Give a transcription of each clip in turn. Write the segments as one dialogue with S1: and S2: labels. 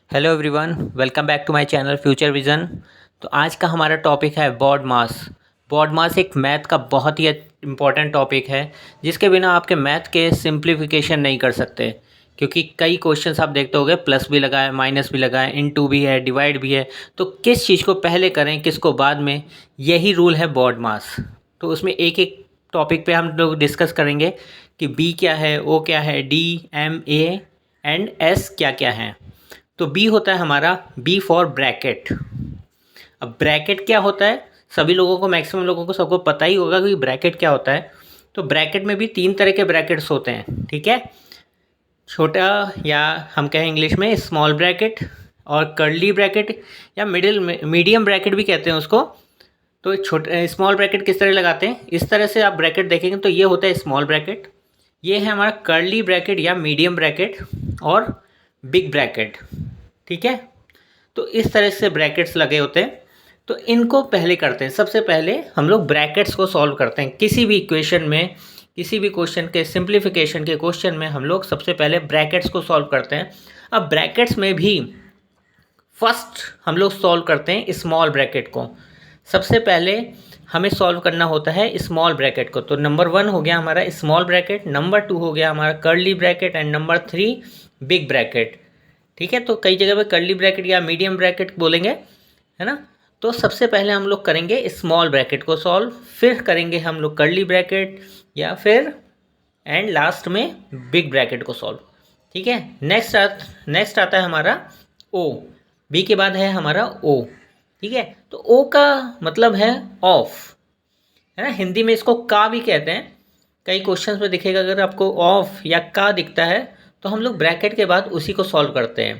S1: Hello everyone, welcome back to my channel future vision. तो आज का हमारा टॉपिक है बॉड मास। बॉड मास एक मैथ का बहुत ही इम्पॉर्टेंट टॉपिक है जिसके बिना आपके मैथ के सिंप्लीफिकेशन नहीं कर सकते, क्योंकि कई क्वेश्चंस आप देखते होंगे प्लस भी लगा है, माइनस भी लगा है, इनटू भी है, डिवाइड भी है। तो किस चीज़ को पहले करें, किसको बाद में, यही रूल है बॉड मास। तो उसमें एक एक टॉपिक पे हम लोग डिस्कस करेंगे कि बी क्या है, ओ क्या है, D M A and S क्या क्या है। तो बी होता है हमारा बी फॉर ब्रैकेट। अब ब्रैकेट क्या होता है, सभी लोगों को, मैक्सिमम लोगों को सबको पता ही होगा कि ब्रैकेट क्या होता है। तो ब्रैकेट में भी तीन तरह के ब्रैकेट्स होते हैं, ठीक है। छोटा, या हम कहें इंग्लिश में स्मॉल ब्रैकेट, और कर्ली ब्रैकेट, या मीडियम ब्रैकेट भी कहते हैं उसको। तो छोटे स्मॉल ब्रैकेट किस तरह लगाते हैं, इस तरह से आप ब्रैकेट देखेंगे तो ये होता है स्मॉल ब्रैकेट, ये है हमारा कर्ली ब्रैकेट या मीडियम ब्रैकेट, और बिग ब्रैकेट, ठीक है। तो इस तरह से ब्रैकेट्स लगे होते हैं। तो इनको पहले करते हैं, सबसे पहले हम लोग ब्रैकेट्स को सॉल्व करते हैं किसी भी इक्वेशन में, किसी भी क्वेश्चन के सिंप्लीफिकेशन के क्वेश्चन में हम लोग सबसे पहले ब्रैकेट्स को सॉल्व करते हैं। अब ब्रैकेट्स में भी फर्स्ट हम लोग सॉल्व करते हैं स्मॉल ब्रैकेट को। सबसे पहले हमें सॉल्व करना होता है स्मॉल ब्रैकेट को। तो नंबर 1 हो गया हमारा स्मॉल ब्रैकेट, नंबर 2 हो गया हमारा curly bracket, and number 3 big bracket, ठीक है। तो कई जगह पे कर्ली ब्रैकेट या मीडियम ब्रैकेट बोलेंगे, है ना। तो सबसे पहले हम लोग करेंगे स्मॉल ब्रैकेट को सॉल्व, फिर करेंगे हम लोग कर्ली ब्रैकेट, या फिर एंड लास्ट में बिग ब्रैकेट को सॉल्व, ठीक है। नेक्स्ट आता है हमारा ओ। बी के बाद है हमारा ओ, ठीक है। तो ओ का मतलब है ऑफ, है ना। हिंदी में इसको का भी कहते हैं। कई क्वेश्चंस में दिखेगा, अगर आपको ऑफ या का दिखता है तो हम लोग ब्रैकेट के बाद उसी को सॉल्व करते हैं,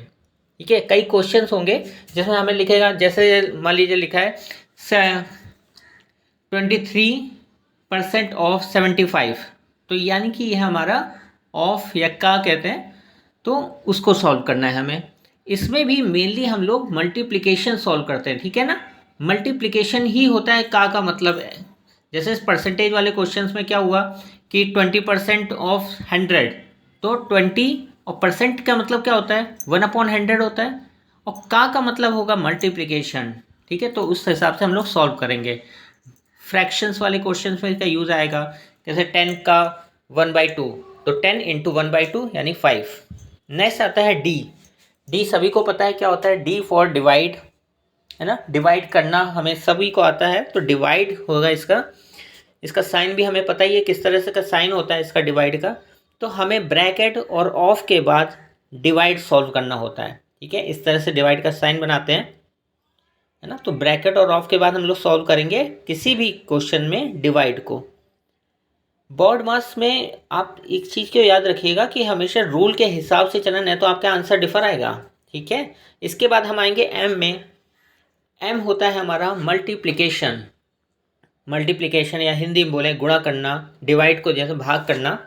S1: ठीक है। कई क्वेश्चंस होंगे जिसमें हमें लिखेगा, जैसे मान लीजिए लिखा है 23% ऑफ 75, तो यानी कि यह हमारा ऑफ या का कहते हैं। तो उसको सॉल्व करना है हमें। इसमें भी मेनली हम लोग मल्टीप्लिकेशन सॉल्व करते हैं, ठीक है ना। मल्टीप्लिकेशन ही होता है का मतलब है। जैसे इस परसेंटेज वाले क्वेश्चंस में क्या हुआ कि 20% ऑफ 100, तो 20 और परसेंट का मतलब क्या होता है, 1/100 होता है, और का मतलब होगा मल्टीप्लिकेशन, ठीक है। तो उस हिसाब से हम लोग सॉल्व करेंगे। फ्रैक्शंस वाले क्वेश्चंस में इसका यूज़ आएगा, जैसे 10 का 1/2, तो 10 इंटू 1/2 यानी 5। नेक्स्ट आता है डी। डी सभी को पता है क्या होता है, डी फॉर डिवाइड, है ना। डिवाइड करना हमें सभी को आता है, तो डिवाइड होगा इसका। इसका साइन भी हमें पता ही है किस तरह से का साइन होता है इसका डिवाइड का। तो हमें ब्रैकेट और ऑफ के बाद डिवाइड सॉल्व करना होता है, ठीक है। इस तरह से डिवाइड का साइन बनाते हैं, है ना। तो ब्रैकेट और ऑफ के बाद हम लोग सॉल्व करेंगे किसी भी क्वेश्चन में डिवाइड को। बॉड मास में आप एक चीज़ को याद रखिएगा कि हमेशा रूल के हिसाब से चलना, नहीं तो आपका आंसर डिफर आएगा, ठीक है। इसके बाद हम आएंगे एम में। एम होता है हमारा मल्टीप्लिकेशन। मल्टीप्लिकेशन या हिंदी में बोले गुणा करना, डिवाइड को जैसे भाग करना,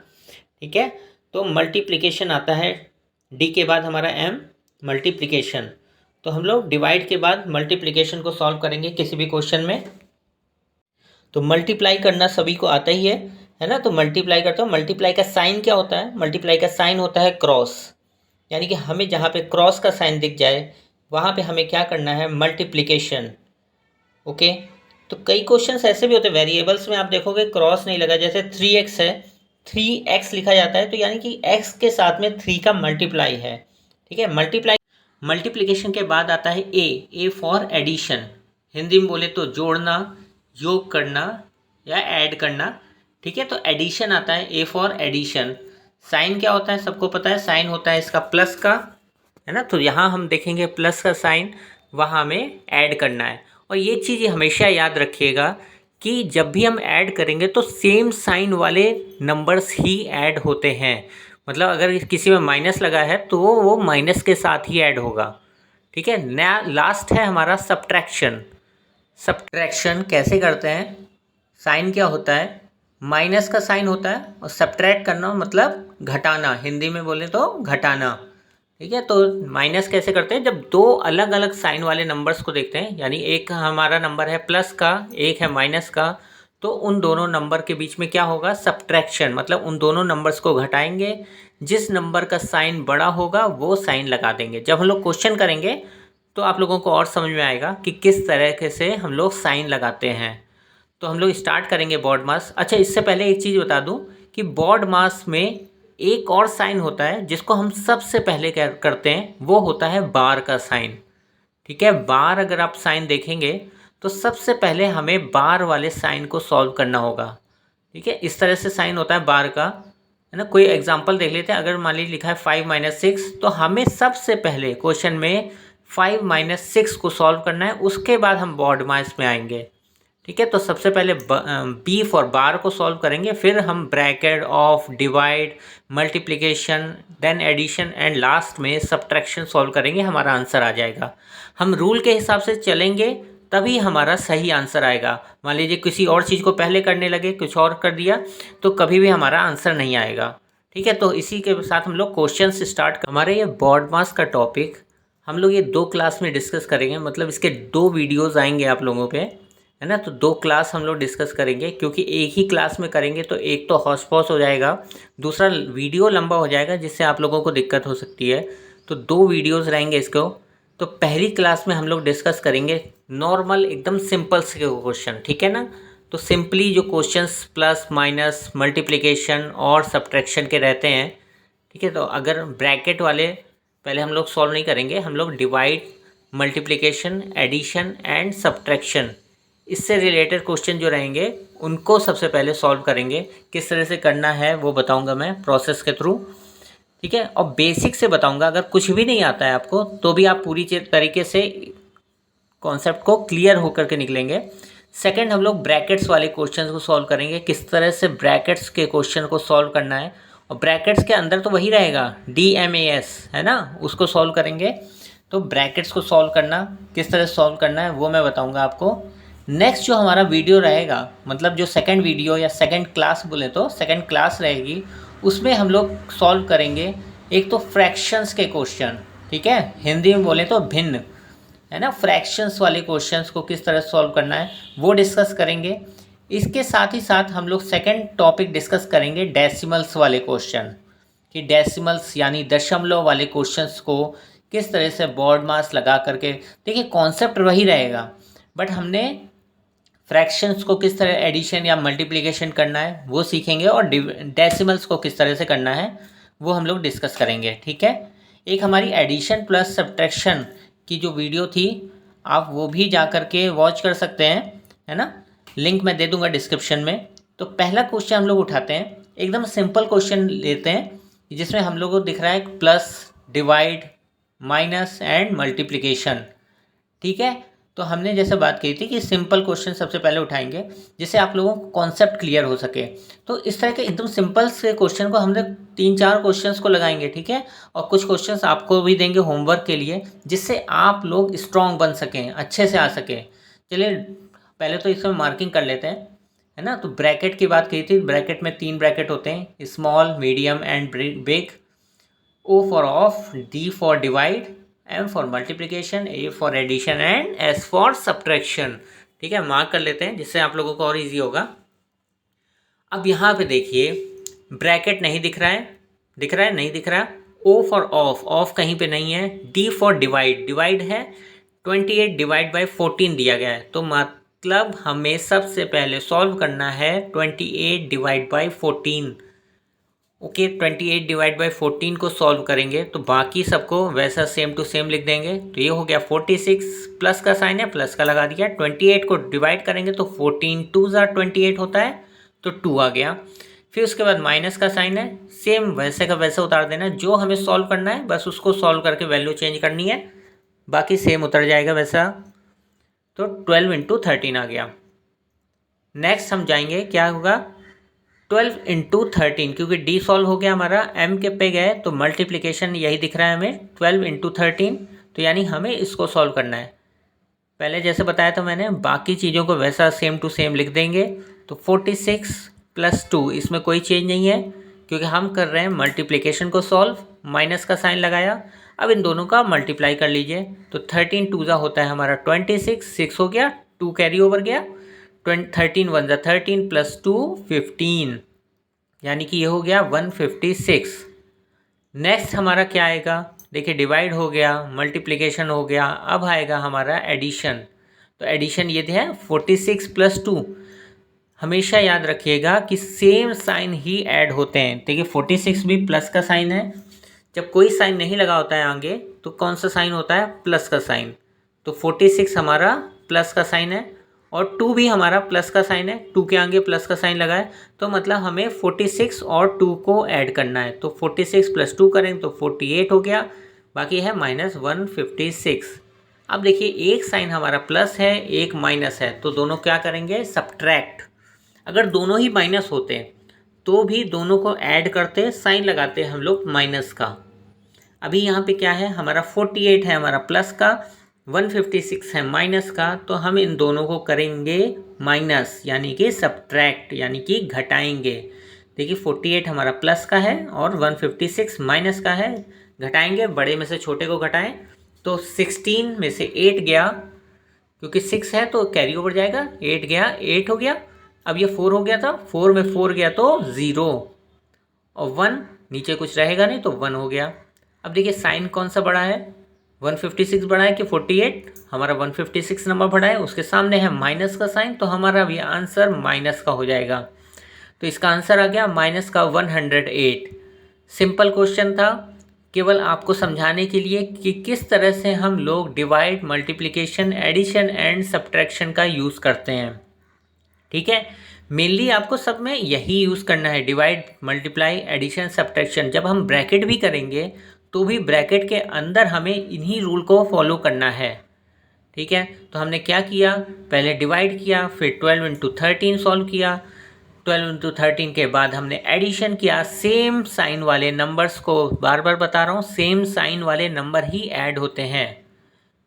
S1: ठीक है। तो मल्टीप्लिकेशन आता है डी के बाद हमारा एम, मल्टीप्लिकेशन। तो हम लोग डिवाइड के बाद मल्टीप्लिकेशन को सॉल्व करेंगे किसी भी क्वेश्चन में। तो मल्टीप्लाई करना सभी को आता ही है ना। तो मल्टीप्लाई करते हो, मल्टीप्लाई का साइन क्या होता है, मल्टीप्लाई का साइन होता है क्रॉस, यानी कि हमें जहाँ पे क्रॉस का साइन दिख जाए वहाँ पे हमें क्या करना है, मल्टीप्लिकेशन, ओके। तो कई क्वेश्चंस ऐसे भी होते हैं वेरिएबल्स में, आप देखोगे क्रॉस नहीं लगा, जैसे 3x है, 3x लिखा जाता है, तो यानी कि x के साथ में 3 का मल्टीप्लाई है, ठीक है। मल्टीप्लिकेशन के बाद आता है ए फॉर एडिशन। हिंदी में बोले तो जोड़ना, योग करना या ऐड करना, ठीक है। तो एडिशन आता है, ए फॉर एडिशन। साइन क्या होता है, सबको पता है, साइन होता है इसका प्लस का, है ना। तो यहाँ हम देखेंगे प्लस का साइन, वहाँ हमें ऐड करना है। और ये चीज़ हमेशा याद रखिएगा कि जब भी हम ऐड करेंगे तो सेम साइन वाले नंबर्स ही ऐड होते हैं। मतलब अगर किसी में माइनस लगा है तो वो माइनस के साथ ही ऐड होगा, ठीक है। नया लास्ट है हमारा सब्ट्रैक्शन। सब्ट्रैक्शन कैसे करते हैं, साइन क्या होता है, माइनस का साइन होता है, और सब्ट्रैक्ट करना मतलब घटाना, हिंदी में बोले तो घटाना, ठीक है। तो माइनस कैसे करते हैं, जब दो अलग अलग साइन वाले नंबर्स को देखते हैं, यानी एक हमारा नंबर है प्लस का, एक है माइनस का, तो उन दोनों नंबर के बीच में क्या होगा, सब्ट्रैक्शन, मतलब उन दोनों नंबर्स को घटाएंगे, जिस नंबर का साइन बड़ा होगा वो साइन लगा देंगे। जब हम लोग क्वेश्चन करेंगे तो आप लोगों को और समझ में आएगा कि किस तरह से हम लोग साइन लगाते हैं। तो हम लोग स्टार्ट करेंगे बॉड मास। अच्छा, इससे पहले एक चीज़ बता दूं कि बॉड मास में एक और साइन होता है जिसको हम सबसे पहले करते हैं, वो होता है बार का साइन। ठीक है, बार अगर आप साइन देखेंगे तो सबसे पहले हमें बार वाले साइन को सॉल्व करना होगा। ठीक है, इस तरह से साइन होता है बार का, है ना। कोई एग्जांपल देख लेते हैं। अगर मान लीजिए लिखा है 5 - 6, तो हमें सबसे पहले क्वेश्चन में 5 - 6 को सॉल्व करना है, उसके बाद हम बॉड मास में आएंगे। ठीक है, तो सबसे पहले बी फॉर बार को सॉल्व करेंगे, फिर हम bracket, of, divide, multiplication, then addition and last में सब्ट्रैक्शन सॉल्व करेंगे, हमारा आंसर आ जाएगा। हम रूल के हिसाब से चलेंगे तभी हमारा सही आंसर आएगा। मान लीजिए किसी और चीज़ को पहले करने लगे, कुछ और कर दिया, तो कभी भी हमारा आंसर नहीं आएगा। ठीक है, तो इसी के साथ हम लोग क्वेश्चन स्टार्ट कर। हमारे ये बॉड मास का टॉपिक हम लोग ये 2 क्लास में डिस्कस करेंगे, मतलब इसके 2 वीडियोज़ आएंगे आप लोगों पे, है ना। तो 2 क्लास हम लोग डिस्कस करेंगे, क्योंकि एक ही क्लास में करेंगे तो एक तो हौस पौस हो जाएगा, दूसरा वीडियो लंबा हो जाएगा, जिससे आप लोगों को दिक्कत हो सकती है। तो 2 वीडियोज़ रहेंगे इसको। तो पहली क्लास में हम लोग डिस्कस करेंगे नॉर्मल एकदम सिंपल से क्वेश्चन, ठीक है ना। तो सिंपली जो क्वेश्चंस प्लस माइनस मल्टीप्लिकेशन और सब्ट्रैक्शन के रहते हैं, ठीक है। तो अगर ब्रैकेट वाले पहले हम लोग सॉल्व नहीं करेंगे, हम लोग divide, multiplication, addition and subtraction, इससे रिलेटेड क्वेश्चन जो रहेंगे उनको सबसे पहले सॉल्व करेंगे। किस तरह से करना है वो बताऊंगा मैं प्रोसेस के थ्रू, ठीक है। और बेसिक से बताऊंगा, अगर कुछ भी नहीं आता है आपको तो भी आप पूरी तरीके से कॉन्सेप्ट को क्लियर होकर के निकलेंगे। सेकंड, हम लोग ब्रैकेट्स वाले क्वेश्चंस को सॉल्व करेंगे, किस तरह से ब्रैकेट्स के क्वेश्चन को सॉल्व करना है। और ब्रैकेट्स के अंदर तो वही रहेगा DMAS, है ना, उसको सॉल्व करेंगे। तो ब्रैकेट्स को सॉल्व करना, किस तरह से सॉल्व करना है वो मैं बताऊंगा आपको। नेक्स्ट जो हमारा वीडियो रहेगा, मतलब जो सेकंड वीडियो या सेकंड क्लास बोले तो सेकंड क्लास रहेगी, उसमें हम लोग सॉल्व करेंगे एक तो फ्रैक्शंस के क्वेश्चन, ठीक है, हिंदी में बोले तो भिन्न, है ना। फ्रैक्शंस वाले क्वेश्चंस को किस तरह सॉल्व करना है वो डिस्कस करेंगे। इसके साथ ही साथ हम लोग सेकंड टॉपिक डिस्कस करेंगे डेसिमल्स वाले क्वेश्चन, कि डेसिमल्स यानी दशमलव वाले क्वेश्चंस को किस तरह से बॉड मास लगा करके, देखिए कॉन्सेप्ट वही रहेगा, बट हमने फ्रैक्शंस को किस तरह एडिशन या मल्टीप्लिकेशन करना है वो सीखेंगे, और डेसिमल्स को किस तरह से करना है वो हम लोग डिस्कस करेंगे, ठीक है। एक हमारी एडिशन प्लस सब्ट्रैक्शन की जो वीडियो थी, आप वो भी जा कर के वॉच कर सकते हैं, है ना। लिंक मैं दे दूंगा डिस्क्रिप्शन में। तो पहला क्वेश्चन हम लोग उठाते हैं, एकदम सिंपल क्वेश्चन लेते हैं, जिसमें हम लोग को दिख रहा है plus, divide, minus and multiplication, ठीक है। तो हमने जैसे बात की थी कि सिंपल क्वेश्चन सबसे पहले उठाएंगे, जिससे आप लोगों को कॉन्सेप्ट क्लियर हो सके। तो इस तरह के एकदम सिंपल से क्वेश्चन को हमने 3-4 क्वेश्चंस को लगाएंगे, ठीक है। और कुछ क्वेश्चंस आपको भी देंगे होमवर्क के लिए, जिससे आप लोग स्ट्रॉन्ग बन सकें, अच्छे से आ सकें। चलिए पहले तो इसमें मार्किंग कर लेते हैं, है ना। तो ब्रैकेट की बात की थी, ब्रैकेट में 3 ब्रैकेट होते हैं, small, medium and big. O for of, D for divide, M for multiplication, A for addition and S for subtraction, ठीक है। मार्क कर लेते हैं जिससे आप लोगों को और इजी होगा। अब यहाँ पे देखिए ब्रैकेट नहीं दिख रहा है, दिख रहा है नहीं दिख रहा। O फॉर ऑफ, ऑफ कहीं पे नहीं है। D फॉर डिवाइड, डिवाइड है, 28 डिवाइड बाई 14 दिया गया है, तो मतलब हमें सबसे पहले सॉल्व करना है 28 divide by 14। Okay, 28 divide by 14 को सॉल्व करेंगे तो बाकी सबको वैसा सेम टू सेम लिख देंगे। तो ये हो गया 46, प्लस का साइन है, प्लस का लगा दिया। 28 को डिवाइड करेंगे तो 14 2 ज़ा 28 होता है, तो 2 आ गया। फिर उसके बाद माइनस का साइन है, सेम वैसे का वैसे उतार देना। जो हमें सॉल्व करना है बस उसको सॉल्व करके वैल्यू चेंज करनी है, बाकी सेम उतर जाएगा वैसा। तो 12 × 13 आ गया। नेक्स्ट हम जाएंगे, क्या होगा 12 × 13, क्योंकि D सॉल्व हो गया हमारा, M के पे गए तो मल्टीप्लिकेशन यही दिख रहा है हमें 12 × 13, तो यानी हमें इसको सॉल्व करना है। पहले जैसे बताया था मैंने, बाकी चीज़ों को वैसा सेम टू सेम लिख देंगे। तो 46 + 2, इसमें कोई चेंज नहीं है क्योंकि हम कर रहे हैं मल्टीप्लिकेशन को सॉल्व, माइनस का साइन लगाया। अब इन दोनों का मल्टीप्लाई कर लीजिए, तो 13 2 ज़ा होता है हमारा 26, 6 हो गया, 2 कैरी ओवर गया, 13 वन ज़ा 13 प्लस 2 15, यानी कि ये हो गया 156। नेक्स्ट हमारा क्या आएगा, देखिए डिवाइड हो गया, मल्टीप्लिकेशन हो गया, अब आएगा हमारा एडिशन। तो एडिशन ये है 46 प्लस 2। हमेशा याद रखिएगा कि सेम साइन ही ऐड होते हैं। देखिए 46 भी प्लस का साइन है, जब कोई साइन नहीं लगा होता है आगे तो कौन सा साइन होता है, प्लस का साइन। तो 46 हमारा प्लस का साइन है और 2 भी हमारा प्लस का साइन है, 2 के आगे प्लस का साइन लगा है, तो मतलब हमें 46 और 2 को ऐड करना है। तो 46 प्लस 2 करें तो 48 हो गया, बाकी है माइनस 156। अब देखिए एक साइन हमारा प्लस है, एक माइनस है, तो दोनों क्या करेंगे, सब्ट्रैक्ट। अगर दोनों ही माइनस होते तो भी दोनों को ऐड करते, साइन लगाते हम लोग माइनस का। अभी यहाँ पे क्या है, हमारा 48 है हमारा प्लस का, 156 है माइनस का, तो हम इन दोनों को करेंगे माइनस, यानी कि सब्ट्रैक्ट, यानी कि घटाएंगे। देखिए 48 हमारा प्लस का है और 156 माइनस का है, घटाएंगे, बड़े में से छोटे को घटाएं तो 16 में से 8 गया, क्योंकि 6 है तो कैरी ओवर जाएगा, 8 गया, 8 हो गया। अब ये 4 हो गया था, 4 में 4 गया तो 0 और 1 नीचे कुछ रहेगा नहीं तो 1 हो गया। अब देखिए साइन कौन सा बड़ा है, 156 बड़ा है कि 48, हमारा 156 नंबर बड़ा है, उसके सामने है माइनस का साइन, तो हमारा भी आंसर माइनस का हो जाएगा। तो इसका आंसर आ गया माइनस का 108। सिंपल क्वेश्चन था, केवल आपको समझाने के लिए कि किस तरह से हम लोग divide, multiplication, addition and subtraction का यूज़ करते हैं। ठीक है, मेनली आपको सब में यही यूज़ करना है, डिवाइड, मल्टीप्लाई, एडिशन, सब्ट्रैक्शन। जब हम ब्रैकेट भी करेंगे तो भी ब्रैकेट के अंदर हमें इन्हीं रूल को फॉलो करना है। ठीक है, तो हमने क्या किया, पहले डिवाइड किया, फिर 12 इंटू 13 सॉल्व किया, 12 इंटू 13 के बाद हमने एडिशन किया, सेम साइन वाले नंबर्स को, बार बार बता रहा हूँ, सेम साइन वाले नंबर ही ऐड होते हैं।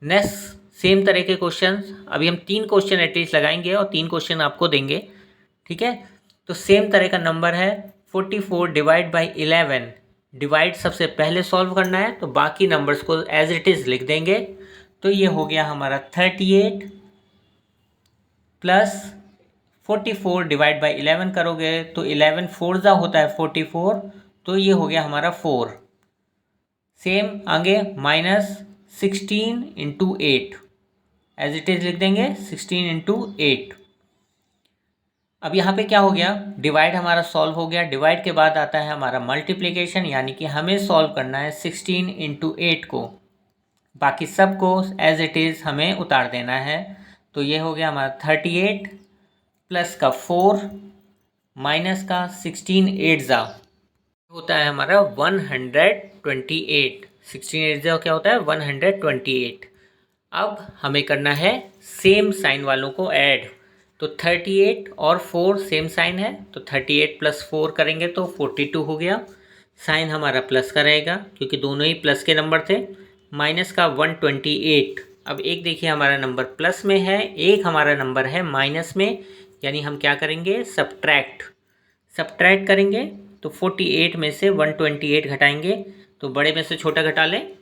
S1: नेक्स्ट सेम तरह के क्वेश्चन, अभी हम 3 क्वेश्चन एटलीस्ट लगाएंगे और 3 क्वेश्चन आपको देंगे। ठीक है, तो सेम तरह का नंबर है 44 डिवाइड बाई 11। डिवाइड सबसे पहले सॉल्व करना है, तो बाकी नंबर्स को एज इट इज़ लिख देंगे। तो ये हो गया हमारा 38 प्लस 44 डिवाइड बाई 11 करोगे तो 11 4 जा होता है 44, तो ये हो गया हमारा 4। सेम आगे minus 16 into 8, as it is लिख देंगे 16 इंटू 8। अब यहाँ पे क्या हो गया, डिवाइड हमारा सॉल्व हो गया, डिवाइड के बाद आता है हमारा मल्टीप्लिकेशन, यानी कि हमें सॉल्व करना है 16 इंटू 8 को, बाकी सब को एज इट इज़ हमें उतार देना है। तो ये हो गया हमारा 38 प्लस का 4 माइनस का 16 8 जा होता है हमारा 128। 16 8 जा क्या होता है, 128। अब हमें करना है सेम साइन वालों को ऐड, तो 38 और 4 सेम साइन है, तो 38 प्लस 4 करेंगे तो 42 हो गया, साइन हमारा प्लस का रहेगा क्योंकि दोनों ही प्लस के नंबर थे, माइनस का 128। अब एक देखिए हमारा नंबर प्लस में है, एक हमारा नंबर है माइनस में, यानी हम क्या करेंगे, सब्ट्रैक्ट करेंगे। तो 48 में से 128 घटाएंगे, तो बड़े में से छोटा घटा लें,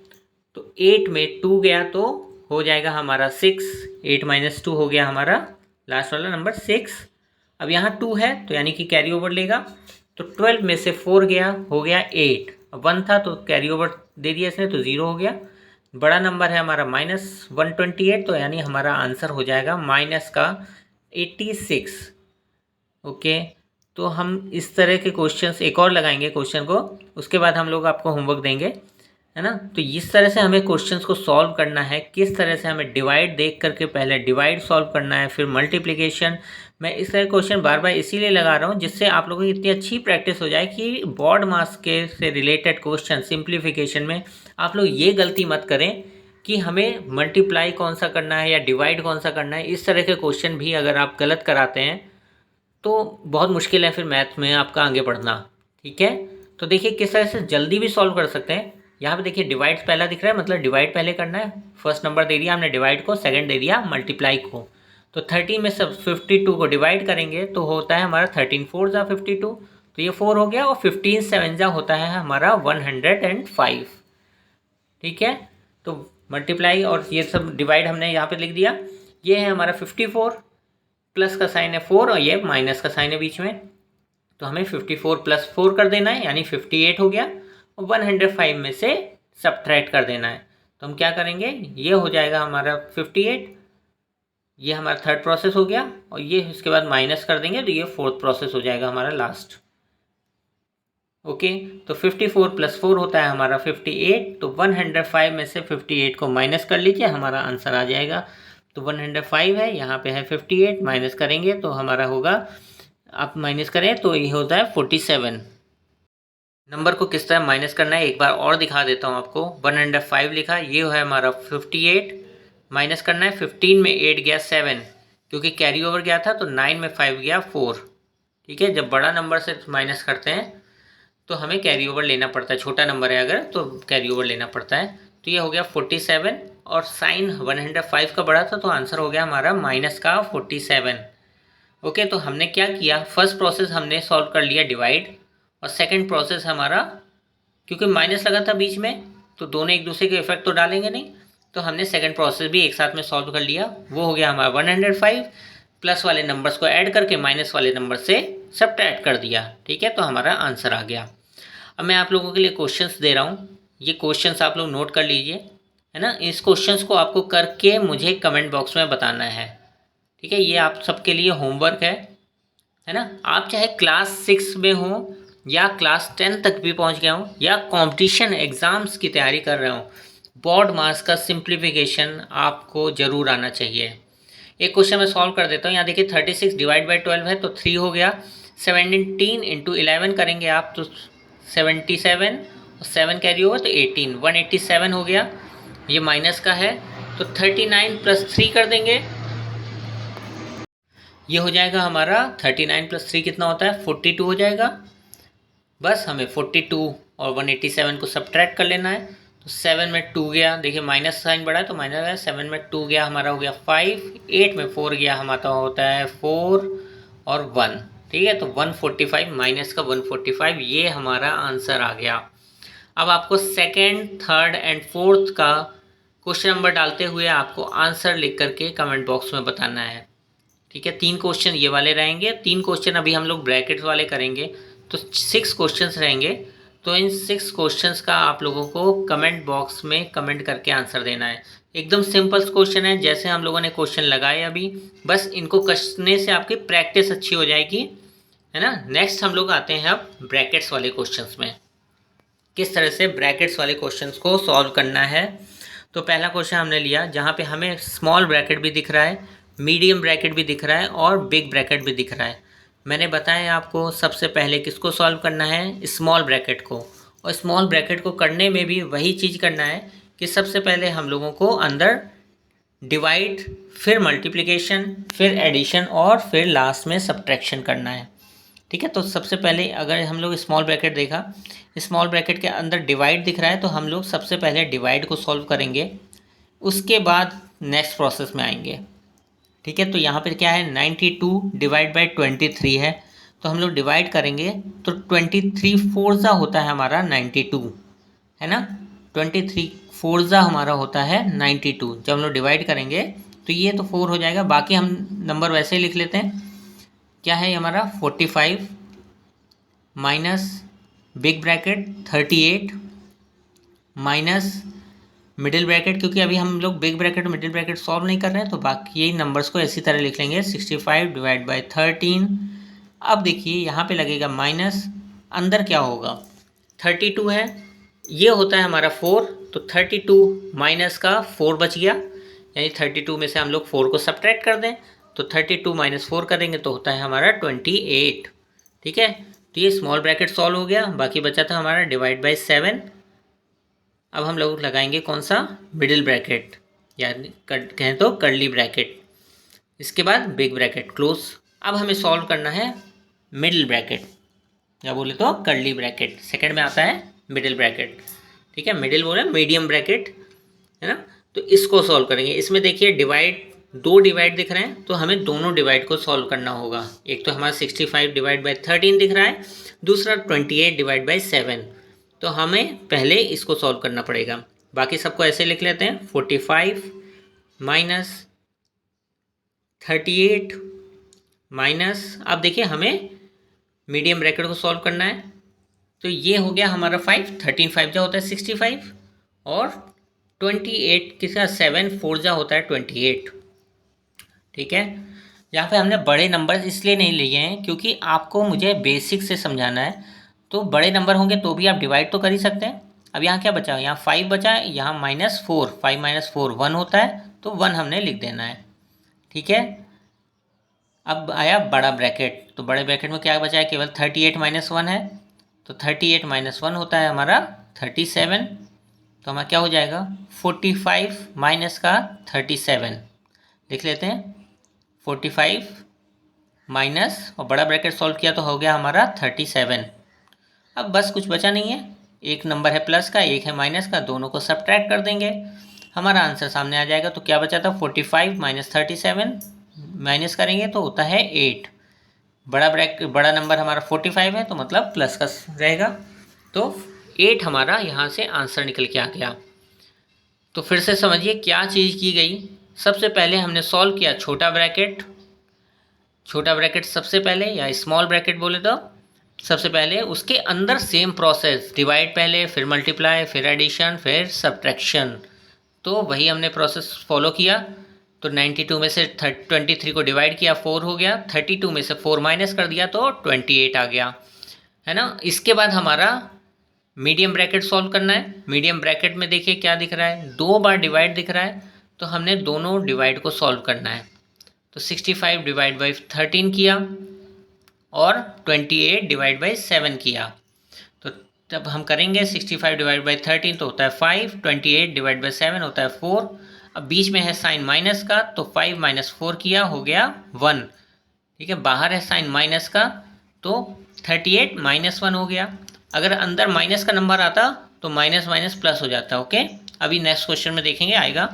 S1: तो 8 में 2 गया तो हो जाएगा हमारा 6, 8 माइनस 2 हो गया हमारा लास्ट वाला नंबर 6। अब यहाँ 2 है तो यानी कि कैरी ओवर लेगा, तो 12 में से 4 गया हो गया 8, 1 था तो कैरी ओवर दे दिया इसने तो 0 हो गया। बड़ा नंबर है हमारा माइनस 128, तो यानी हमारा आंसर हो जाएगा माइनस का 86। ओके, तो हम इस तरह के क्वेश्चंस एक और लगाएंगे क्वेश्चन को, उसके बाद हम लोग आपको होमवर्क देंगे, है ना। तो इस तरह से हमें क्वेश्चंस को सॉल्व करना है, किस तरह से हमें डिवाइड देख करके पहले डिवाइड सॉल्व करना है, फिर मल्टीप्लिकेशन। मैं इस तरह क्वेश्चन बार बार इसीलिए लगा रहा हूँ जिससे आप लोगों की इतनी अच्छी प्रैक्टिस हो जाए कि बोर्ड मार्क्स के से रिलेटेड क्वेश्चन सिंप्लीफिकेशन में आप लोग ये गलती मत करें कि हमें मल्टीप्लाई कौन सा करना है या डिवाइड कौन सा करना है। इस तरह के क्वेश्चन भी अगर आप गलत कराते हैं तो बहुत मुश्किल है फिर मैथ में आपका आगे बढ़ना। ठीक है, तो देखिए किस तरह से जल्दी भी सॉल्व कर सकते हैं। यहाँ पे देखिए डिवाइड पहला दिख रहा है, मतलब डिवाइड पहले करना है, फर्स्ट नंबर दे दिया हमने डिवाइड को, सेकंड दे दिया मल्टीप्लाई को। तो 30 में सब 52 को डिवाइड करेंगे तो होता है हमारा 13 4 जा 52, तो ये 4 हो गया, और 15 7 जा होता है हमारा 105। ठीक है, तो मल्टीप्लाई और ये सब डिवाइड हमने यहाँ पे लिख दिया। ये है हमारा 54 प्लस का साइन है 4 और ये माइनस का साइन है बीच में, तो हमें 54 + 4 कर देना है, यानी 58 हो गया, और 105 में से सब्ट्रैक्ट कर देना है। तो हम क्या करेंगे, ये हो जाएगा हमारा 58, ये हमारा थर्ड प्रोसेस हो गया, और ये इसके बाद माइनस कर देंगे तो ये फोर्थ प्रोसेस हो जाएगा हमारा लास्ट। ओके, तो 54 + 4 होता है हमारा 58, तो 105 में से 58 को माइनस कर लीजिए, हमारा आंसर आ जाएगा। तो 105 है, यहाँ पे है 58, माइनस करेंगे तो हमारा होगा, आप माइनस करें तो ये होता है 47। नंबर को किस तरह माइनस करना है एक बार और दिखा देता हूँ आपको। 105 लिखा, ये है हमारा 58, माइनस करना है 15 में 8 गया 7, क्योंकि कैरी ओवर गया था तो 9 में 5 गया 4। ठीक है, जब बड़ा नंबर से माइनस करते हैं तो हमें कैरी ओवर लेना पड़ता है, छोटा नंबर है अगर तो कैरी ओवर लेना पड़ता है। तो ये हो गया 47, और साइन 105 का बड़ा था तो आंसर हो गया हमारा माइनस का 47। ओके, तो हमने क्या किया, फर्स्ट प्रोसेस हमने सॉल्व कर लिया डिवाइड, और सेकंड प्रोसेस हमारा, क्योंकि माइनस लगा था बीच में तो दोनों एक दूसरे के इफेक्ट तो डालेंगे नहीं, तो हमने सेकंड प्रोसेस भी एक साथ में सॉल्व कर लिया। वो हो गया हमारा 105, प्लस वाले नंबर्स को ऐड करके माइनस वाले नंबर से सब्ट्रैक्ट कर दिया। ठीक है, तो हमारा आंसर आ गया। अब मैं आप लोगों के लिए क्वेश्चंस दे रहा हूँ, ये क्वेश्चंस आप लोग नोट कर लीजिए, है ना। इस क्वेश्चंस को आपको करके मुझे कमेंट बॉक्स में बताना है। ठीक है, ये आप सबके लिए होमवर्क है ना। आप चाहे क्लास 6 में हो या क्लास 10 तक भी पहुंच गया हूँ, या कंपटीशन एग्ज़ाम्स की तैयारी कर रहे हो, बोर्ड मार्क्स का सिंप्लीफिकेशन आपको ज़रूर आना चाहिए। एक क्वेश्चन मैं सॉल्व कर देता हूँ। यहाँ देखिए 36 डिवाइड बाई 12 है तो 3 हो गया। 17 × 11 करेंगे आप तो 77, और 7 कैरी होगा तो 18, 187 हो गया। ये माइनस का है तो 39 + 3 कर देंगे, ये हो जाएगा हमारा 39 + 3 कितना होता है, 42 हो जाएगा। बस हमें 42 और 187 को सब्ट्रैक्ट कर लेना है। तो 7 में 2 गया, देखिए माइनस साइन बढ़ा है तो माइनस है, 7 में 2 गया हमारा हो गया 5, 8 में 4 गया हमारा होता है 4 और 1। ठीक है, तो 145 माइनस का 145, ये हमारा आंसर आ गया। अब आपको सेकेंड, थर्ड एंड फोर्थ का क्वेश्चन नंबर डालते हुए आपको आंसर लिख करके कमेंट बॉक्स में बताना है। ठीक है, 3 क्वेश्चन ये वाले रहेंगे, 3 क्वेश्चन अभी हम लोग ब्रैकेट्स वाले करेंगे, तो 6 क्वेश्चंस रहेंगे। तो इन 6 क्वेश्चंस का आप लोगों को कमेंट बॉक्स में कमेंट करके आंसर देना है। एकदम सिंपल क्वेश्चन है, जैसे हम लोगों ने क्वेश्चन लगाए अभी, बस इनको कसने से आपकी प्रैक्टिस अच्छी हो जाएगी, है ना। नेक्स्ट हम लोग आते हैं अब ब्रैकेट्स वाले क्वेश्चंस में, किस तरह से ब्रैकेट्स वाले क्वेश्चंस को सॉल्व करना है। तो पहला क्वेश्चन हमने लिया जहाँ पे हमें स्मॉल ब्रैकेट भी दिख रहा है, मीडियम ब्रैकेट भी दिख रहा है, और बिग ब्रैकेट भी दिख रहा है। मैंने बताया आपको सबसे पहले किसको सॉल्व करना है, स्मॉल ब्रैकेट को। और स्मॉल ब्रैकेट को करने में भी वही चीज़ करना है कि सबसे पहले हम लोगों को अंदर डिवाइड, फिर मल्टीप्लिकेशन, फिर एडिशन, और फिर लास्ट में सब्ट्रैक्शन करना है। ठीक है, तो सबसे पहले अगर हम लोग स्मॉल ब्रैकेट देखा, स्मॉल ब्रैकेट के अंदर डिवाइड दिख रहा है तो हम लोग सबसे पहले डिवाइड को सॉल्व करेंगे, उसके बाद नेक्स्ट प्रोसेस में आएंगे। ठीक है, तो यहाँ पर क्या है, 92 डिवाइड बाई 23 है, तो हम लोग डिवाइड करेंगे तो 23 फोर्जा होता है हमारा 92, है ना। 23 फोर्जा हमारा होता है 92। जब हम लोग डिवाइड करेंगे तो ये तो 4 हो जाएगा, बाकी हम नंबर वैसे ही लिख लेते हैं। क्या है हमारा 45 minus big bracket 38 minus middle bracket, क्योंकि अभी हम लोग बिग ब्रैकेट और मिडिल ब्रैकेट सॉल्व नहीं कर रहे हैं तो बाकी यही नंबर्स को इसी तरह लिख लेंगे, 65 डिवाइड बाई 13। अब देखिए यहाँ पे लगेगा माइनस, अंदर क्या होगा, 32 है, ये होता है हमारा 4, तो 32 माइनस का 4 बच गया, यानी 32 में से हम लोग 4 को सब्ट्रैक्ट कर दें तो 32 - 4 करेंगे तो होता है हमारा 28। ठीक है, तो ये स्मॉल ब्रैकेट सॉल्व हो गया। बाकी बचा था हमारा डिवाइड बाई 7। अब हम लोग लगाएंगे कौन सा, मिडिल ब्रैकेट, यानी कहें तो कर्ली ब्रैकेट, इसके बाद बिग ब्रैकेट क्लोज। अब हमें सॉल्व करना है मिडिल ब्रैकेट, या बोले तो कर्ली ब्रैकेट, सेकंड में आता है मिडिल ब्रैकेट। ठीक है, मिडिल बोल रहे हैं मीडियम ब्रैकेट, है ना। तो इसको सॉल्व करेंगे, इसमें देखिए डिवाइड, 2 डिवाइड दिख रहे हैं तो हमें दोनों डिवाइड को सॉल्व करना होगा। एक तो हमारा 65 डिवाइड बाई 13 दिख रहा है, दूसरा 28 डिवाइड बाई 7, तो हमें पहले इसको सॉल्व करना पड़ेगा। बाकी सबको ऐसे लिख लेते हैं, 45 माइनस 38 माइनस, अब देखिए हमें मीडियम ब्रैकेट को सॉल्व करना है, तो ये हो गया हमारा 5, 13 5 जा होता है 65 और 28 किसका 7 4 जा होता है 28। ठीक है, यहाँ पे हमने बड़े नंबर इसलिए नहीं लिए हैं क्योंकि आपको मुझे बेसिक से समझाना है, तो बड़े नंबर होंगे तो भी आप डिवाइड तो कर ही सकते हैं। अब यहाँ क्या बचा, यहाँ 5 बचा है, यहाँ -4, 5 - 4 1 होता है, तो 1 हमने लिख देना है। ठीक है, अब आया बड़ा ब्रैकेट, तो बड़े ब्रैकेट में क्या बचा है, केवल 38 - 1 है, तो 38 - 1 होता है हमारा 37, तो हमारा क्या हो जाएगा 45 माइनस का 37 लिख लेते हैं, 45 माइनस और बड़ा ब्रैकेट सॉल्व किया तो हो गया हमारा 37। अब बस कुछ बचा नहीं है, एक नंबर है प्लस का, एक है माइनस का, दोनों को सब्ट्रैक्ट कर देंगे, हमारा आंसर सामने आ जाएगा। तो क्या बचा था 45 - 37 माइनस करेंगे तो होता है 8। बड़ा नंबर हमारा 45 है तो मतलब प्लस का रहेगा, तो 8 हमारा यहाँ से आंसर निकल के आ गया। तो फिर से समझिए क्या चीज़ की गई। सबसे पहले हमने सॉल्व किया छोटा ब्रैकेट सबसे पहले, या स्मॉल ब्रैकेट बोले तो सबसे पहले, उसके अंदर सेम प्रोसेस, डिवाइड पहले, फिर मल्टीप्लाई, फिर एडिशन, फिर सब्ट्रैक्शन, तो वही हमने प्रोसेस फॉलो किया। तो 92 में से 23 को डिवाइड किया 4 हो गया, 32 में से 4 माइनस कर दिया तो 28 आ गया, है ना। इसके बाद हमारा मीडियम ब्रैकेट सॉल्व करना है। मीडियम ब्रैकेट में देखिए क्या दिख रहा है, 2 बार डिवाइड दिख रहा है, तो हमने दोनों डिवाइड को सॉल्व करना है। तो 65 डिवाइड बाई 13 किया और 28 डिवाइड बाई 7 किया, तो तब हम करेंगे 65 डिवाइड बाई 13 तो होता है 5, 28 डिवाइड बाई 7 होता है 4। अब बीच में है साइन माइनस का, तो 5 - 4 किया हो गया 1। ठीक है, बाहर है साइन माइनस का, तो 38 - 1 हो गया। अगर अंदर माइनस का नंबर आता तो माइनस माइनस प्लस हो जाता। ओके, अभी नेक्स्ट क्वेश्चन में देखेंगे आएगा।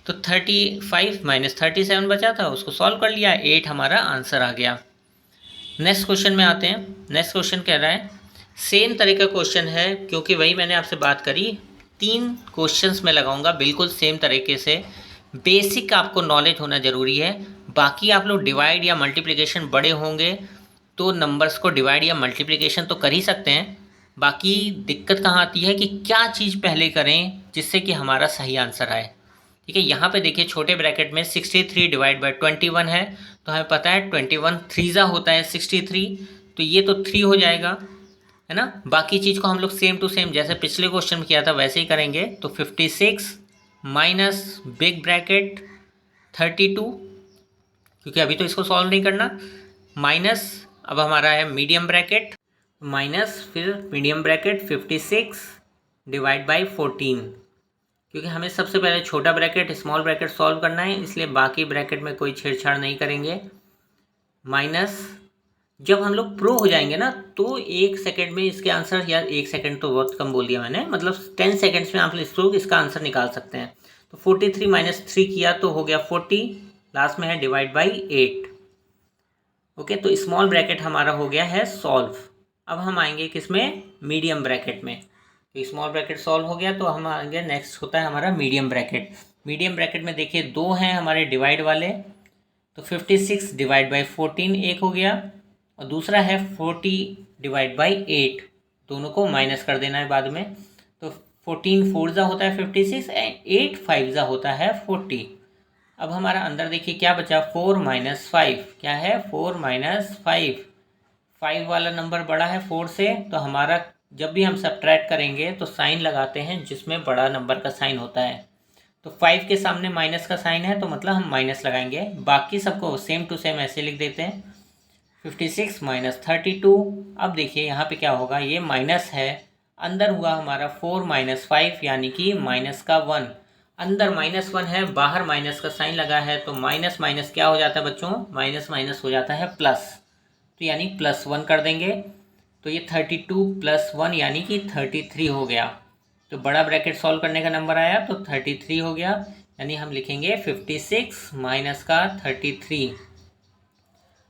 S1: तो 35 - 37 बचा था, उसको सॉल्व कर लिया, 8 हमारा आंसर आ गया। नेक्स्ट क्वेश्चन में आते हैं। नेक्स्ट क्वेश्चन कह रहा है, सेम तरह का क्वेश्चन है, क्योंकि वही मैंने आपसे बात करी, 3 क्वेश्चंस में लगाऊंगा बिल्कुल सेम तरीके से। बेसिक आपको नॉलेज होना ज़रूरी है, बाकी आप लोग डिवाइड या मल्टीप्लिकेशन बड़े होंगे तो नंबर्स को डिवाइड या मल्टीप्लिकेशन तो कर ही सकते हैं, बाकी दिक्कत कहाँ आती है कि क्या चीज़ पहले करें जिससे कि हमारा सही आंसर आए। ठीक है, यहाँ पे देखिए छोटे ब्रैकेट में 63 डिवाइड बाई 21 है, तो हमें पता है 21 3 होता है 63, तो ये तो 3 हो जाएगा, है ना। बाकी चीज़ को हम लोग सेम टू सेम जैसे पिछले क्वेश्चन में किया था वैसे ही करेंगे। तो 56 माइनस बिग ब्रैकेट 32, क्योंकि अभी तो इसको सॉल्व नहीं करना, माइनस अब हमारा है मीडियम ब्रैकेट, माइनस फिर मीडियम ब्रैकेट 56 डिवाइड बाई 14, क्योंकि हमें सबसे पहले छोटा ब्रैकेट स्मॉल ब्रैकेट सॉल्व करना है, इसलिए बाकी ब्रैकेट में कोई छेड़छाड़ नहीं करेंगे। माइनस जब हम लोग प्रो हो जाएंगे ना, तो 1 सेकेंड में इसके आंसर, या 1 सेकेंड तो बहुत कम बोल दिया मैंने, मतलब 10 सेकेंड्स में आप लोग इसका आंसर निकाल सकते हैं। तो 43 - 3 किया तो हो गया 40, लास्ट में है डिवाइड बाई 8। ओके, तो स्मॉल ब्रैकेट हमारा हो गया है सॉल्व। अब हम आएंगे किसमें, मीडियम ब्रैकेट में। तो स्मॉल ब्रैकेट सॉल्व हो गया, तो हम आगे नेक्स्ट होता है हमारा मीडियम ब्रैकेट। मीडियम ब्रैकेट में देखिए 2 हैं हमारे डिवाइड वाले, तो 56 डिवाइड बाई 14 एक हो गया, और दूसरा है 40 डिवाइड बाई 8, दोनों को माइनस कर देना है बाद में। तो 14 4 जा होता है 56 एंड 8 5 जा होता है 40। अब हमारा अंदर देखिए क्या बचा, 4 - 5, क्या है 4 - 5, 5 वाला नंबर बड़ा है 4 से, तो हमारा जब भी हम सब्ट्रैक्ट करेंगे तो साइन लगाते हैं जिसमें बड़ा नंबर का साइन होता है। तो 5 के सामने माइनस का साइन है, तो मतलब हम माइनस लगाएंगे, बाकी सबको सेम टू सेम ऐसे लिख देते हैं। 56 - 32, अब देखिए यहाँ पे क्या होगा, ये माइनस है, अंदर हुआ हमारा 4 - 5 यानी कि माइनस का 1, अंदर -1 है, बाहर माइनस का साइन लगा है, तो माइनस माइनस क्या हो जाता है बच्चों, माइनस माइनस हो जाता है प्लस, तो यानी +1 कर देंगे। तो ये 32 + 1 यानी कि 33 हो गया। तो बड़ा ब्रैकेट सॉल्व करने का नंबर आया तो 33 हो गया, यानी हम लिखेंगे 56 माइनस का 33।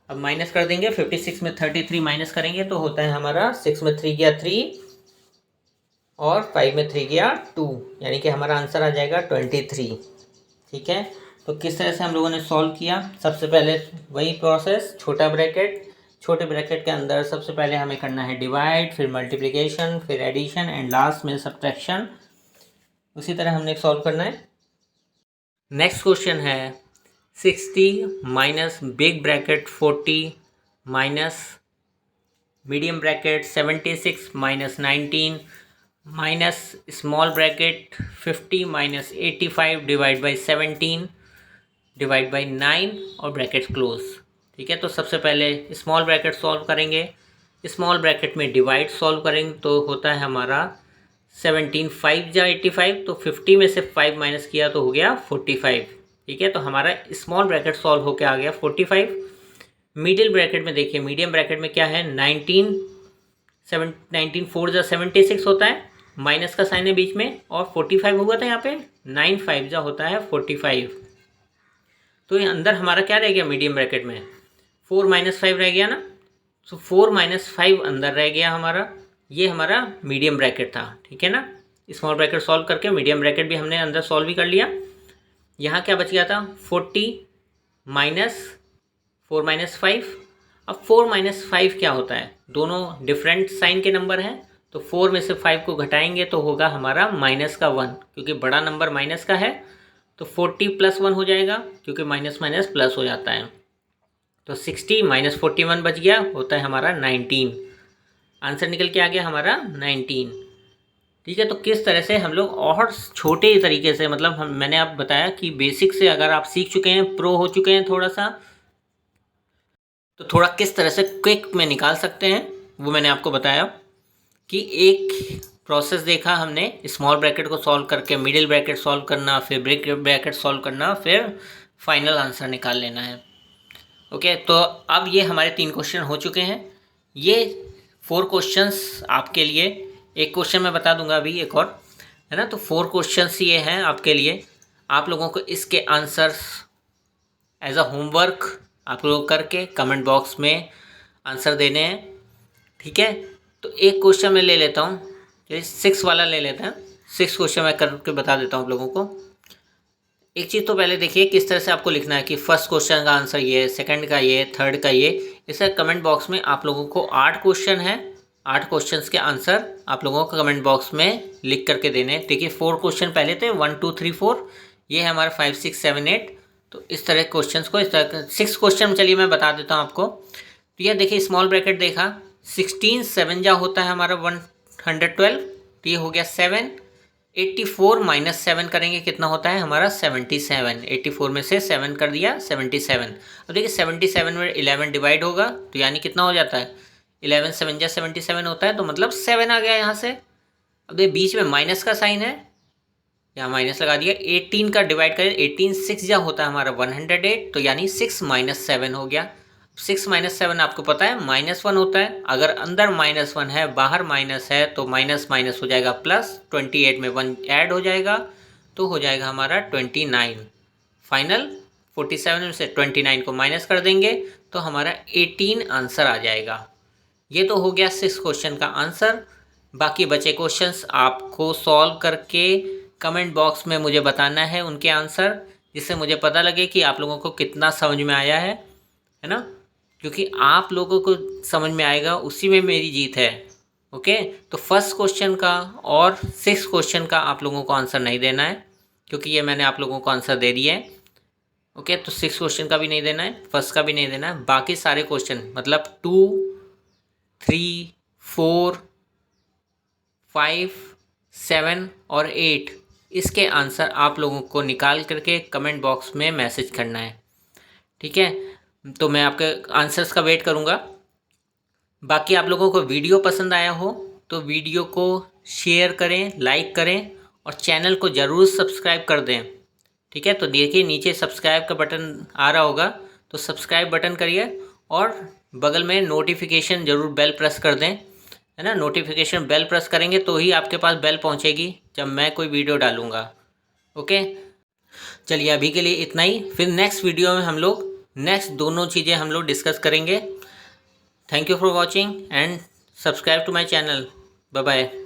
S1: अब माइनस कर देंगे, 56 में 33 माइनस करेंगे तो होता है हमारा 6 में 3 गया 3 और 5 में 3 गया 2, यानी कि हमारा आंसर आ जाएगा 23। ठीक है, तो किस तरह से हम लोगों ने सॉल्व किया, सबसे पहले वही प्रोसेस, छोटा ब्रैकेट, छोटे ब्रैकेट के अंदर सबसे पहले हमें करना है डिवाइड, फिर मल्टीप्लिकेशन, फिर एडिशन एंड लास्ट में सब्ट्रैक्शन। उसी तरह हमने सॉल्व करना है। नेक्स्ट क्वेश्चन है 60 minus big bracket 40 minus medium bracket 76 minus 19 minus small bracket 50 minus 85 divide by 17 divide by 9 और ब्रैकेट क्लोज। ठीक है, तो सबसे पहले स्मॉल ब्रैकेट सॉल्व करेंगे। स्मॉल ब्रैकेट में डिवाइड सॉल्व करेंगे तो होता है हमारा 17 5 जा 85, तो 50 में से 5 माइनस किया तो हो गया 45। ठीक है, तो हमारा स्मॉल ब्रैकेट सॉल्व होकर आ गया 45। मिडिल ब्रैकेट में देखिए, मीडियम ब्रैकेट में क्या है 19 4 जा 76 होता है, माइनस का साइन है बीच में, और 45 हुआ था यहाँ पे 9 5 जा होता है 45। तो ये अंदर हमारा क्या रह गया मीडियम ब्रैकेट में 4 माइनस 5 रह गया ना, तो 4 माइनस 5 अंदर रह गया हमारा, ये हमारा मीडियम ब्रैकेट था। ठीक है ना, स्मॉल ब्रैकेट सॉल्व करके मीडियम ब्रैकेट भी हमने अंदर सॉल्व भी कर लिया। यहाँ क्या बच गया था 40 माइनस 4 माइनस 5। अब 4 माइनस 5 क्या होता है, दोनों डिफरेंट साइन के नंबर हैं, तो 4 में से 5 को घटाएंगे तो होगा हमारा माइनस का 1, क्योंकि बड़ा नंबर माइनस का है, तो 40 प्लस 1 हो जाएगा, क्योंकि माइनस माइनस प्लस हो जाता है। तो 60 माइनस 41 बच गया, होता है हमारा 19। आंसर निकल के आ गया हमारा 19। ठीक है, तो किस तरह से हम लोग और छोटे तरीके से, मतलब मैंने आप बताया कि बेसिक से अगर आप सीख चुके हैं, प्रो हो चुके हैं थोड़ा सा, तो थोड़ा किस तरह से क्विक में निकाल सकते हैं वो मैंने आपको बताया। कि एक प्रोसेस देखा हमने, स्मॉल ब्रैकेट को सॉल्व करके मिडिल ब्रैकेट सॉल्व करना, फिर बिग ब्रैकेट सॉल्व करना, फिर फाइनल आंसर निकाल लेना है। ओके, तो अब ये हमारे 3 क्वेश्चन हो चुके हैं। ये 4 क्वेश्चंस आपके लिए, एक क्वेश्चन मैं बता दूंगा अभी, एक और है ना, तो 4 क्वेश्चंस ये हैं आपके लिए। आप लोगों को इसके आंसर्स एज अ होमवर्क आप लोग करके कमेंट बॉक्स में आंसर देने हैं। ठीक है, तो एक क्वेश्चन मैं ले लेता हूँ, चलिए 6 वाला ले लेते हैं। 6 क्वेश्चन मैं करके बता देता हूँ आप लोगों को। एक चीज़ तो पहले देखिए किस तरह से आपको लिखना है कि फर्स्ट क्वेश्चन का आंसर ये, सेकंड का ये, थर्ड का ये। इसे कमेंट बॉक्स में आप लोगों को 8 क्वेश्चन है, 8 क्वेश्चंस के आंसर आप लोगों को कमेंट बॉक्स में लिख करके देने। देखिए 4 क्वेश्चन पहले थे, 1 2 3 4, ये है हमारा 5 6 7 8। तो इस तरह क्वेश्चंस को, इस तरह 6 क्वेश्चन चलिए मैं बता देता हूँ आपको। तो यह देखिए स्मॉल ब्रैकेट देखा, 16 7 जा होता है हमारा 112, तो ये हो गया 7। 84 माइनस 7 करेंगे कितना होता है हमारा 77। 84 में से 7 कर दिया 77। अब देखिए 77 में 11 डिवाइड होगा, तो यानी कितना हो जाता है 11 7 जा 77 होता है, तो मतलब 7 आ गया यहाँ से। अब देखिए बीच में माइनस का साइन है, यहाँ माइनस लगा दिया। 18 का डिवाइड करें, 18 6 जा होता है हमारा 108, तो यानी 6 माइनस 7 हो गया। 6 माइनस 7 आपको पता है -1 होता है, अगर अंदर -1 है बाहर माइनस है तो माइनस माइनस हो जाएगा प्लस, 28 में 1 ऐड हो जाएगा तो हो जाएगा हमारा 29। फाइनल 47 में से 29 को माइनस कर देंगे तो हमारा 18 आंसर आ जाएगा। ये तो हो गया 6 क्वेश्चन का आंसर। बाकी बचे क्वेश्चंस आपको सॉल्व करके कमेंट बॉक्स में मुझे बताना है उनके आंसर, जिससे मुझे पता लगे कि आप लोगों को कितना समझ में आया है ना, क्योंकि आप लोगों को समझ में आएगा उसी में मेरी जीत है। ओके, तो फर्स्ट क्वेश्चन का और 6 क्वेश्चन का आप लोगों को आंसर नहीं देना है, क्योंकि ये मैंने आप लोगों को आंसर दे दिया है। ओके, तो 6 क्वेश्चन का भी नहीं देना है, फर्स्ट का भी नहीं देना है। बाकी सारे क्वेश्चन मतलब 2 3 4 5 7 और 8, इसके आंसर आप लोगों को निकाल करके कमेंट बॉक्स में मैसेज करना है। ठीक है, तो मैं आपके आंसर्स का वेट करूँगा। बाकी आप लोगों को वीडियो पसंद आया हो तो वीडियो को शेयर करें, लाइक करें और चैनल को ज़रूर सब्सक्राइब कर दें। ठीक है, तो देखिए नीचे सब्सक्राइब का बटन आ रहा होगा, तो सब्सक्राइब बटन करिए और बगल में नोटिफिकेशन ज़रूर बेल प्रेस कर दें, है ना। नोटिफिकेशन बेल प्रेस करेंगे तो ही आपके पास बेल पहुंचेगी जब मैं कोई वीडियो डालूँगा। ओके, चलिए अभी के लिए इतना ही, फिर नेक्स्ट वीडियो में हम लोग नेक्स्ट दोनों चीज़ें हम लोग डिस्कस करेंगे। Thank you for watching and subscribe to my channel. Bye bye.